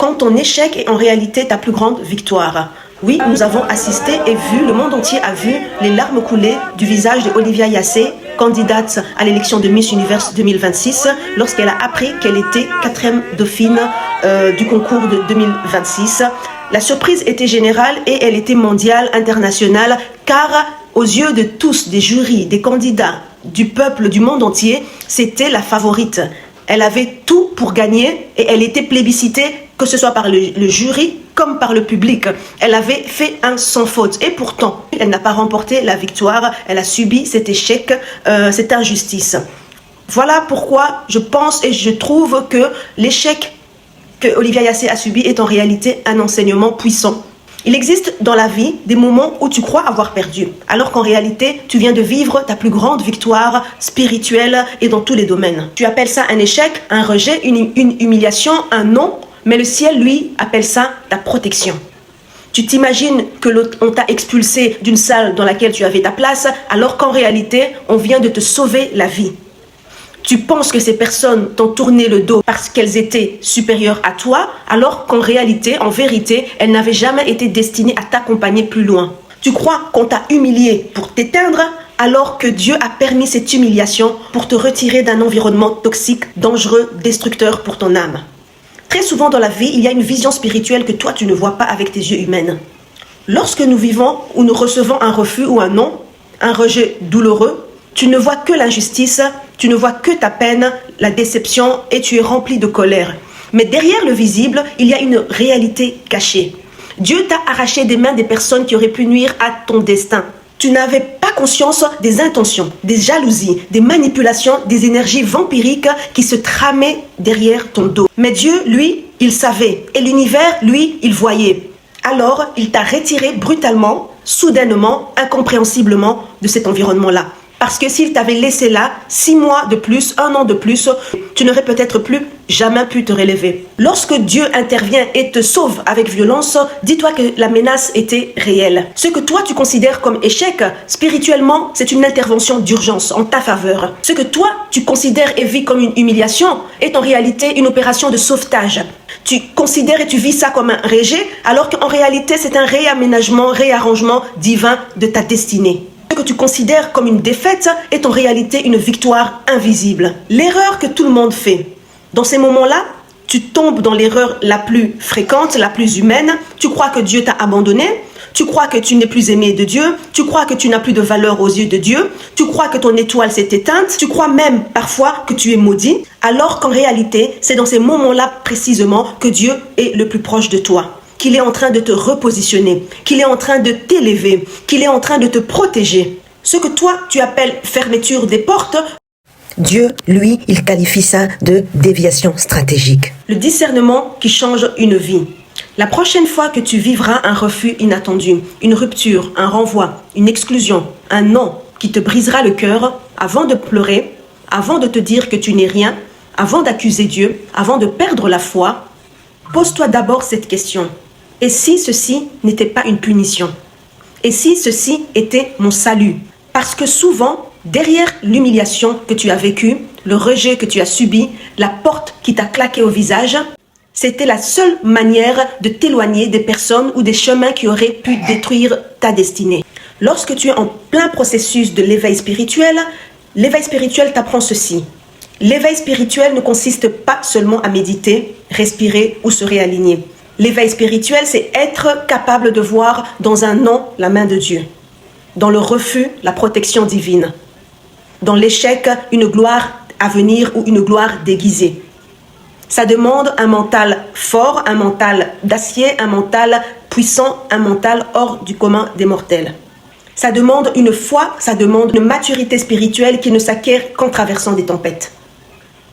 quand ton échec est en réalité ta plus grande victoire. Oui, nous avons assisté et vu, le monde entier a vu les larmes couler du visage de Olivia Yassé, candidate à l'élection de Miss Universe 2026, lorsqu'elle a appris qu'elle était 4e dauphine du concours de 2026. La surprise était générale et elle était mondiale, internationale, car aux yeux de tous, des jurys, des candidats, du peuple, du monde entier, c'était la favorite. Elle avait tout pour gagner et elle était plébiscitée, que ce soit par le jury comme par le public. Elle avait fait un sans faute. Et pourtant, elle n'a pas remporté la victoire. Elle a subi cet échec, cette injustice. Voilà pourquoi je pense et je trouve que l'échec que Olivia Yassé a subi est en réalité un enseignement puissant. Il existe dans la vie des moments où tu crois avoir perdu, alors qu'en réalité, tu viens de vivre ta plus grande victoire spirituelle et dans tous les domaines. Tu appelles ça un échec, un rejet, une humiliation, un non, mais le ciel, lui, appelle ça ta protection. Tu t'imagines que on t'a expulsé d'une salle dans laquelle tu avais ta place, alors qu'en réalité, on vient de te sauver la vie. Tu penses que ces personnes t'ont tourné le dos parce qu'elles étaient supérieures à toi, alors qu'en réalité, en vérité, elles n'avaient jamais été destinées à t'accompagner plus loin. Tu crois qu'on t'a humilié pour t'éteindre, alors que Dieu a permis cette humiliation pour te retirer d'un environnement toxique, dangereux, destructeur pour ton âme. Très souvent dans la vie, il y a une vision spirituelle que toi, tu ne vois pas avec tes yeux humains. Lorsque nous vivons ou nous recevons un refus ou un non, un rejet douloureux, tu ne vois que l'injustice, tu ne vois que ta peine, la déception et tu es rempli de colère. Mais derrière le visible, il y a une réalité cachée. Dieu t'a arraché des mains des personnes qui auraient pu nuire à ton destin. Tu n'avais pas conscience des intentions, des jalousies, des manipulations, des énergies vampiriques qui se tramaient derrière ton dos. Mais Dieu, lui, il savait et l'univers, lui, il voyait. Alors, il t'a retiré brutalement, soudainement, incompréhensiblement de cet environnement-là. Parce que s'il t'avait laissé là 6 mois de plus, 1 an de plus, tu n'aurais peut-être plus jamais pu te relever. Lorsque Dieu intervient et te sauve avec violence, dis-toi que la menace était réelle. Ce que toi tu considères comme échec, spirituellement, c'est une intervention d'urgence en ta faveur. Ce que toi tu considères et vis comme une humiliation est en réalité une opération de sauvetage. Tu considères et tu vis ça comme un rejet, alors qu'en réalité c'est un réaménagement, réarrangement divin de ta destinée. Ce que tu considères comme une défaite est en réalité une victoire invisible. L'erreur que tout le monde fait. Dans ces moments-là, tu tombes dans l'erreur la plus fréquente, la plus humaine. Tu crois que Dieu t'a abandonné. Tu crois que tu n'es plus aimé de Dieu. Tu crois que tu n'as plus de valeur aux yeux de Dieu. Tu crois que ton étoile s'est éteinte. Tu crois même parfois que tu es maudit. Alors qu'en réalité, c'est dans ces moments-là précisément que Dieu est le plus proche de toi. Qu'il est en train de te repositionner, qu'il est en train de t'élever, qu'il est en train de te protéger. Ce que toi, tu appelles fermeture des portes, Dieu, lui, il qualifie ça de déviation stratégique. Le discernement qui change une vie. La prochaine fois que tu vivras un refus inattendu, une rupture, un renvoi, une exclusion, un non qui te brisera le cœur, avant de pleurer, avant de te dire que tu n'es rien, avant d'accuser Dieu, avant de perdre la foi, pose-toi d'abord cette question. Et si ceci n'était pas une punition? Et si ceci était mon salut? Parce que souvent, derrière l'humiliation que tu as vécue, le rejet que tu as subi, la porte qui t'a claqué au visage, c'était la seule manière de t'éloigner des personnes ou des chemins qui auraient pu détruire ta destinée. Lorsque tu es en plein processus de l'éveil spirituel t'apprend ceci. L'éveil spirituel ne consiste pas seulement à méditer, respirer ou se réaligner. L'éveil spirituel, c'est être capable de voir dans un non la main de Dieu. Dans le refus, la protection divine. Dans l'échec, une gloire à venir ou une gloire déguisée. Ça demande un mental fort, un mental d'acier, un mental puissant, un mental hors du commun des mortels. Ça demande une foi, ça demande une maturité spirituelle qui ne s'acquiert qu'en traversant des tempêtes.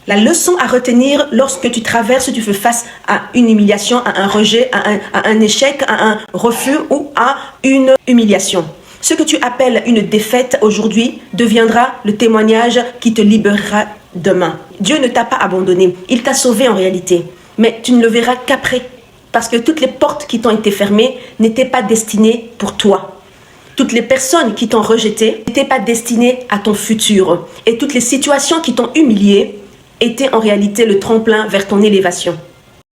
La leçon à retenir lorsque tu traverses, tu fais face à une humiliation, à un rejet, à un échec, à un refus ou à une humiliation. Ce que tu appelles une défaite aujourd'hui deviendra le témoignage qui te libérera demain. Dieu ne t'a pas abandonné, il t'a sauvé en réalité. Mais tu ne le verras qu'après, parce que toutes les portes qui t'ont été fermées n'étaient pas destinées pour toi. Toutes les personnes qui t'ont rejeté n'étaient pas destinées à ton futur. Et toutes les situations qui t'ont humilié étaient en réalité le tremplin vers ton élévation.